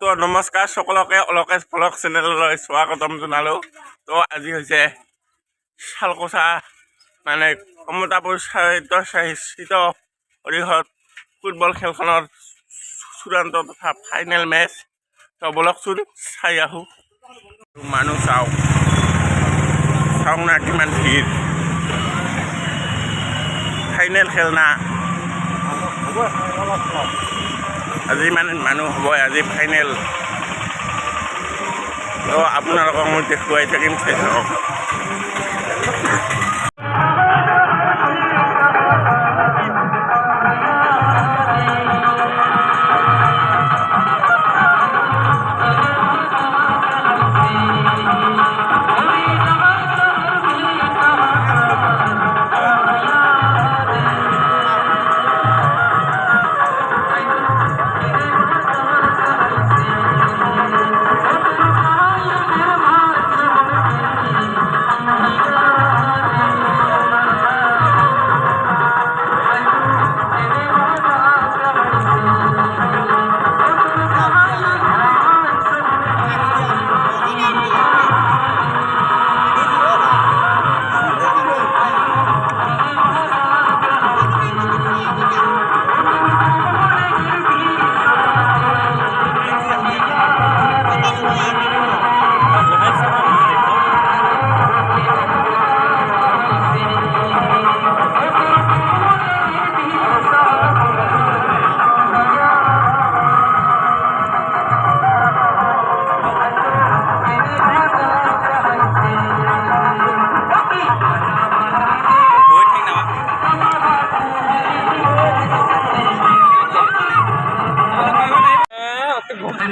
তো নমস্কাৰ সকলকে অলকেশ ভ্লগ চেনেললৈ স্বাগতম জনালোঁ। তো আজি হৈছে শালকোচা মানে কমতাপুৰ স্বায়ত্তশাসিত পৰিষদ ফুটবল খেলখনৰ চূড়ান্ত তথা ফাইনেল মেচ। তো বলকচোন চাই আহোঁ। মানুহ চাওক না কিমান ভিৰ, ফাইনেল খেল না। আজি ইমান মানুহ হ'ব, আজি ফাইনেল। তো আপোনালোকক মই দেখুৱাই থাকিম, চাই থাকক।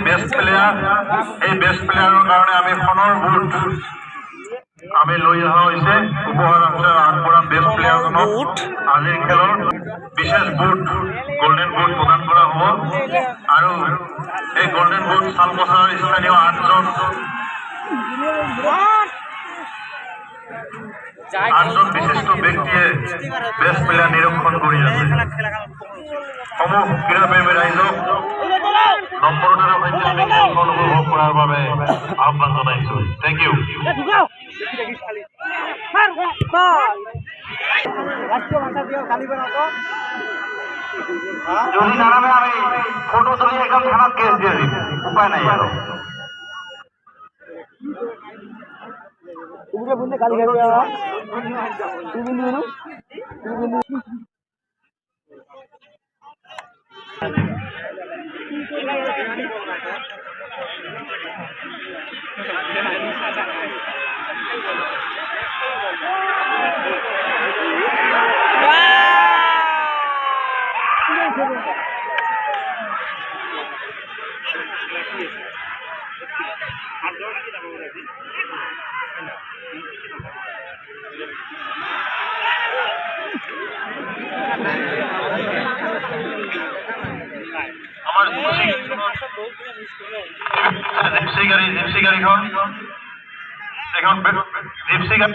বেস্ট প্লেয়াৰ, এই বেস্ট প্লেয়াৰৰ কাৰণে আমি সোণৰ বুট আমি লৈ অহা হৈছে উপহাৰ আগবঢ়া বেস্ট প্লেয়াৰজনক আজিৰ খেলৰ বিশেষ বুট গোল্ডেন বুট প্ৰদান কৰা হ'ব। আৰু এই গোল্ডেন বুট শালকোচাৰ স্থানীয় 8জন বিশিষ্ট ব্যক্তিয়ে বেস্ট প্লেয়াৰ নিৰীক্ষণ কৰি আছে। সমূহ ক্ৰীড়াপ্ৰেমী ৰাইজক নম্বৰতাৰ সৈতে আমি খেলখন উপভোগ কৰাৰ বাবে আহ্বান জনাইছোঁ। Thank you. যদি নানামে আমি ফটো তুলি একদম থানাত কেস দিয়ে দিম, উপায় নাই আৰু। আমাৰ জিপচি গাড়ীখন এখন জিপচি গাড়ী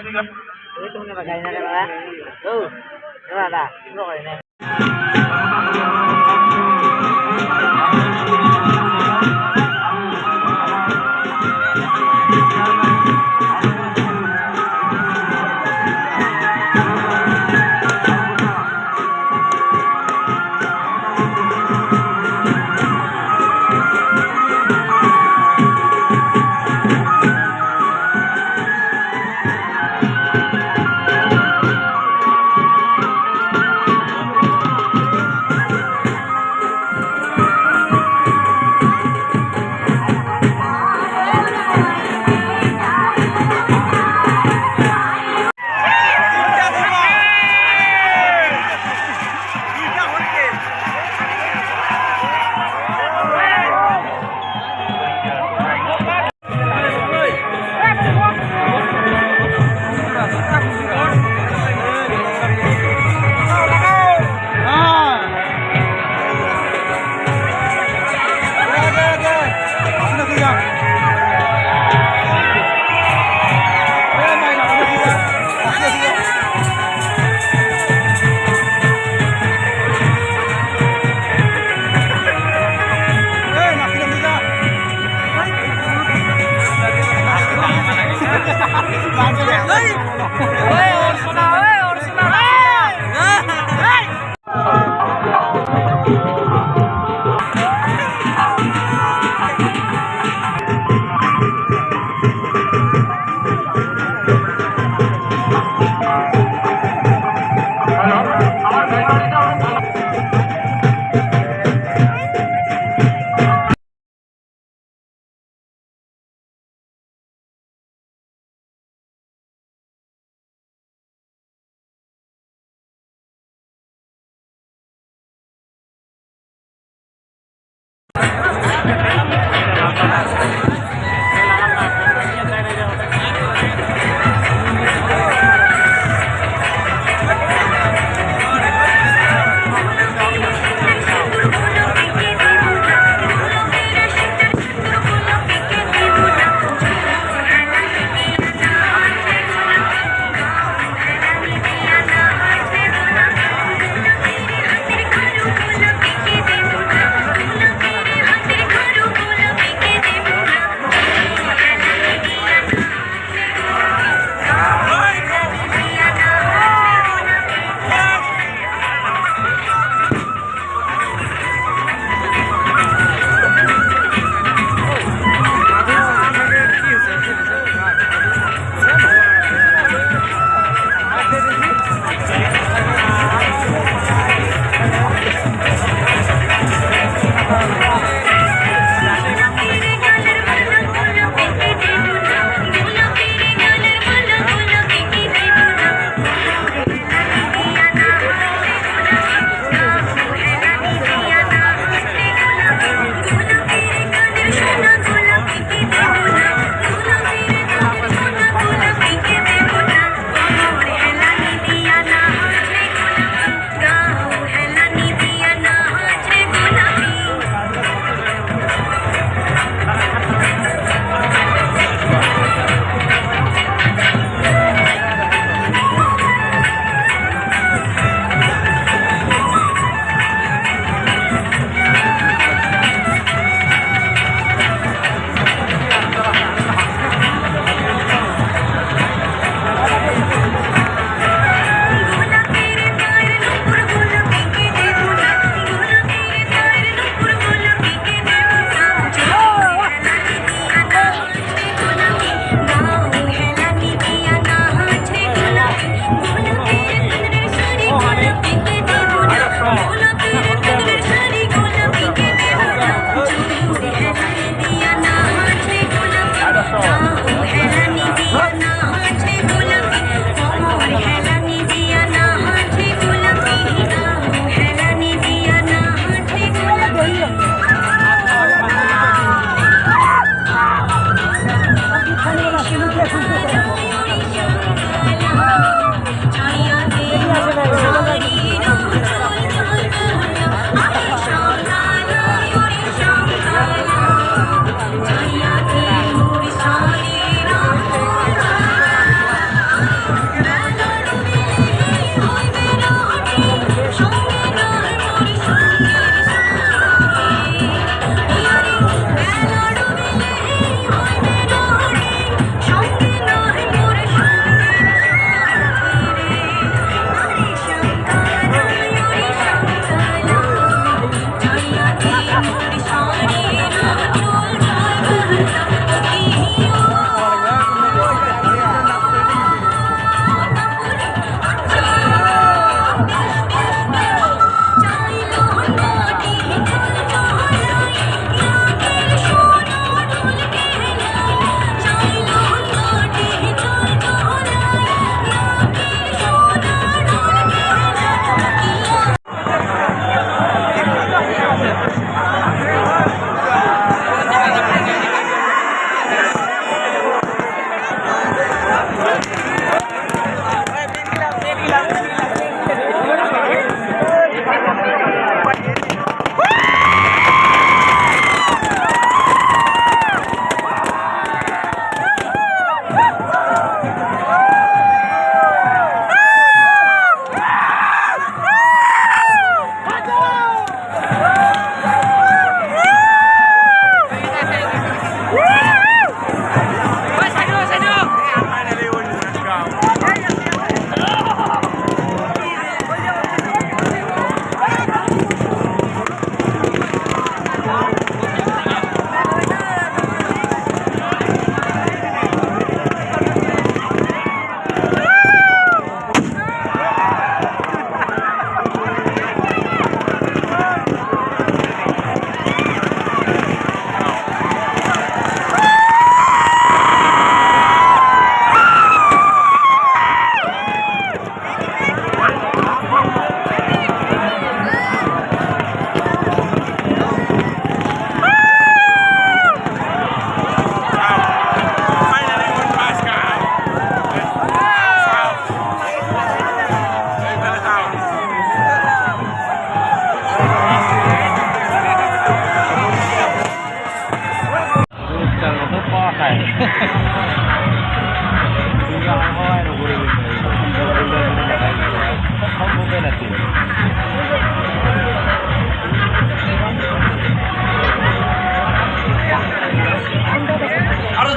আৰু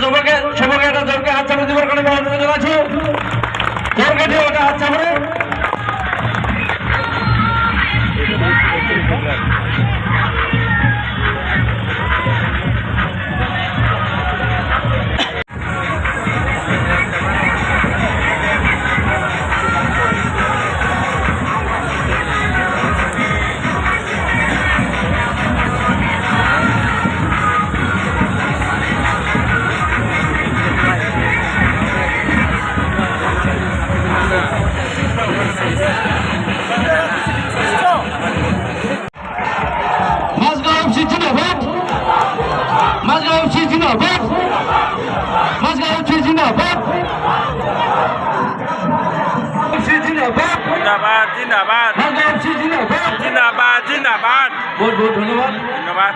চবকে এটা জোৰকে হাত চাপৰি দিবৰ কাৰণে মই অনুৰোধ জনাইছো জোৰকে দিওঁ এটা হাত চাপৰি Majgaon Zindabad! Majgaon Zindabad! Majgaon Zindabad! Zindabad! জিন্দাবাদ জিন্দাবাদ Majgaon Zindabad! জিন্দাবাদ জিন্দাবাদ বহুত বহুত ধন্যবাদ ধন্যবাদ